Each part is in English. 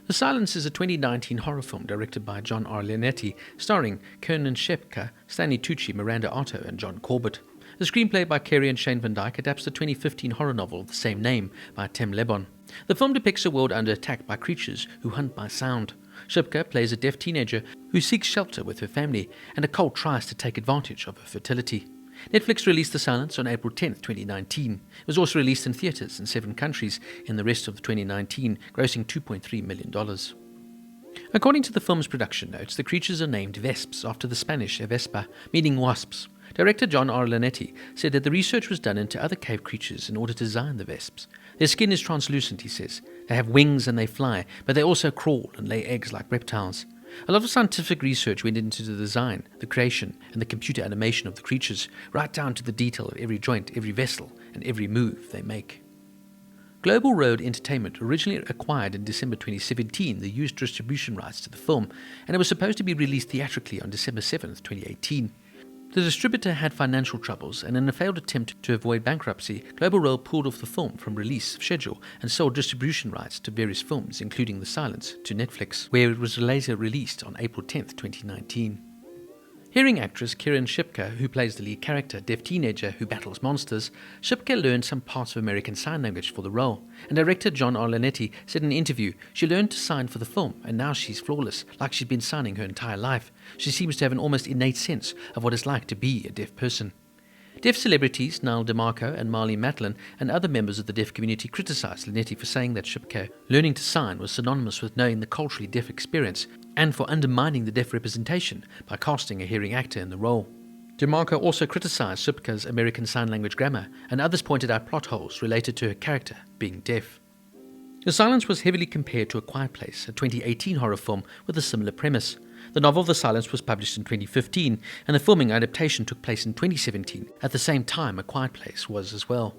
The Silence is a 2019 horror film directed by John Leonetti, starring Kiernan Shipka, Stanley Tucci, Miranda Otto, and John Corbett. The screenplay by Carey and Dyke adapts the 2015 horror novel of the same name by Tim Lebbon. The film depicts a world under attack by creatures who hunt by sound. Shipka plays a deaf teenager who seeks shelter with her family, and a cult tries to take advantage of her fertility. Netflix released The Silence on April 10, 2019. It was also released in theatres in 7 countries in the rest of 2019, grossing $2.3 million. According to the film's production notes, the creatures are named Vesps after the Spanish Vespa, meaning wasps. Director John Leonetti said that the research was done into other cave creatures in order to design the Vesps. Their skin is translucent, he says. They have wings and they fly, but they also crawl and lay eggs like reptiles. A lot of scientific research went into the design, the creation, and the computer animation of the creatures, right down to the detail of every joint, every vessel, and every move they make. Global Road Entertainment originally acquired in December 2017 the used distribution rights to the film, and it was supposed to be released theatrically on December 7, 2018. The distributor had financial troubles, and in a failed attempt to avoid bankruptcy, Global Road pulled off the film from release schedule and sold distribution rights to various films, including The Silence, to Netflix, where it was later released on April 10, 2019. Hearing actress Kiernan Shipka, who plays the lead character, deaf teenager who battles monsters, Shipka learned some parts of American Sign Language for the role, and director John Leonetti said in an interview, she learned to sign for the film, and now she's flawless, like she's been signing her entire life. She seems to have an almost innate sense of what it's like to be a deaf person. Deaf celebrities Niall DeMarco and Marley Matlin and other members of the deaf community criticised Leonetti for saying that Shipka learning to sign was synonymous with knowing the culturally deaf experience, and for undermining the deaf representation by casting a hearing actor in the role. DeMarco also criticised Shipka's American Sign Language grammar, and others pointed out plot holes related to her character being deaf. The Silence was heavily compared to A Quiet Place, a 2018 horror film with a similar premise. The novel The Silence was published in 2015, and the filming adaptation took place in 2017, at the same time A Quiet Place was as well.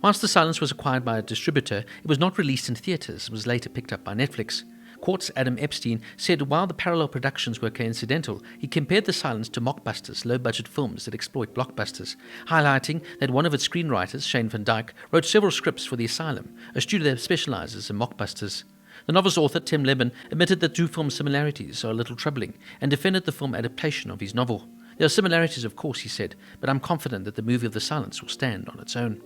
Whilst The Silence was acquired by a distributor, it was not released in theatres and was later picked up by Netflix. Quartz Adam Epstein said while the parallel productions were coincidental, he compared The Silence to mockbusters, low-budget films that exploit blockbusters, highlighting that one of its screenwriters, Shane Van Dyke, wrote several scripts for The Asylum, a studio that specializes in mockbusters. The novel's author, Tim Lebbon, admitted that two film similarities are a little troubling and defended the film adaptation of his novel. There are similarities, of course, he said, but I'm confident that the movie of The Silence will stand on its own.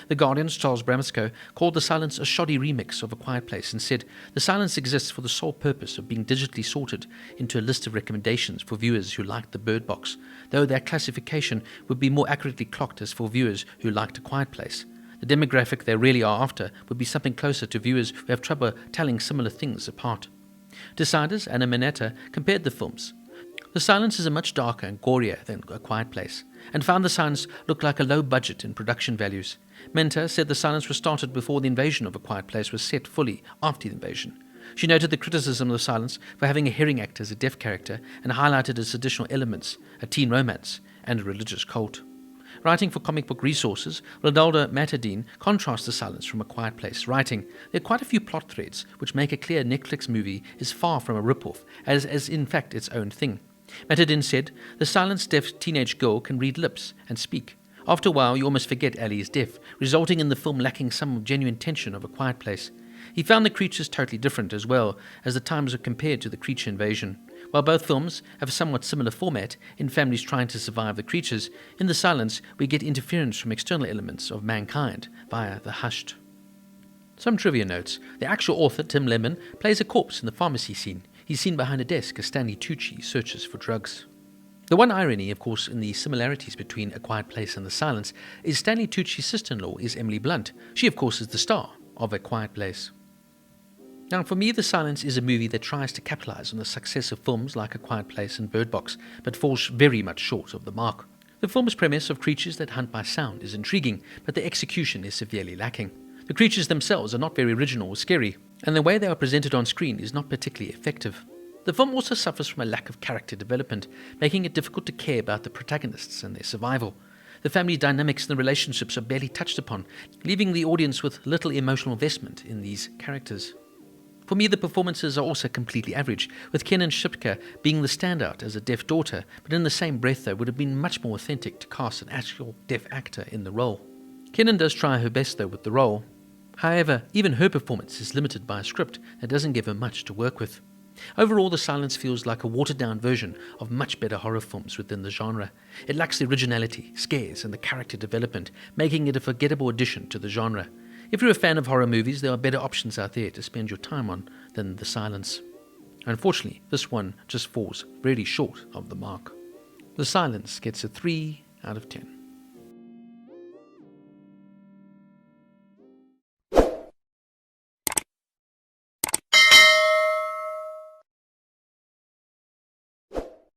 The Guardian's Charles Bramsco called The Silence a shoddy remix of A Quiet Place and said, The Silence exists for the sole purpose of being digitally sorted into a list of recommendations for viewers who liked The Bird Box, though that classification would be more accurately clocked as for viewers who liked A Quiet Place. The demographic they really are after would be something closer to viewers who have trouble telling similar things apart. Deciders Anna Mineta compared the films. The Silence is a much darker and gorier than A Quiet Place, and found The Silence looked like a low budget in production values. Menta said The Silence was started before the invasion of A Quiet Place was set fully after the invasion. She noted the criticism of The Silence for having a hearing actor as a deaf character and highlighted its additional elements, a teen romance and a religious cult. Writing for Comic Book Resources, Rodalda Matadine contrasts The Silence from A Quiet Place, writing, there are quite a few plot threads which make a clear Netflix movie is far from a rip-off, as in fact its own thing. Matadine said, the Silence deaf teenage girl can read lips and speak. After a while, you almost forget Ellie is deaf, resulting in the film lacking some genuine tension of A Quiet Place. He found the creatures totally different as well, as the times are compared to the creature invasion. While both films have a somewhat similar format, in families trying to survive the creatures, in The Silence we get interference from external elements of mankind via the hushed. Some trivia notes. The actual author, Tim Lebbon, plays a corpse in the pharmacy scene. He's seen behind a desk as Stanley Tucci searches for drugs. The one irony, of course, in the similarities between A Quiet Place and The Silence is Stanley Tucci's sister-in-law is Emily Blunt. She, of course, is the star of A Quiet Place. Now, for me, The Silence is a movie that tries to capitalize on the success of films like A Quiet Place and Bird Box, but falls very much short of the mark. The film's premise of creatures that hunt by sound is intriguing, but the execution is severely lacking. The creatures themselves are not very original or scary, and the way they are presented on screen is not particularly effective. The film also suffers from a lack of character development, making it difficult to care about the protagonists and their survival. The family dynamics and the relationships are barely touched upon, leaving the audience with little emotional investment in these characters. For me, the performances are also completely average, with Kiernan Shipka being the standout as a deaf daughter, but in the same breath, though, would have been much more authentic to cast an actual deaf actor in the role. Kiernan does try her best, though, with the role. However, even her performance is limited by a script that doesn't give her much to work with. Overall, The Silence feels like a watered-down version of much better horror films within the genre. It lacks the originality, scares, and the character development, making it a forgettable addition to the genre. If you're a fan of horror movies, there are better options out there to spend your time on than The Silence. Unfortunately, this one just falls really short of the mark. The Silence gets a 3 out of 10.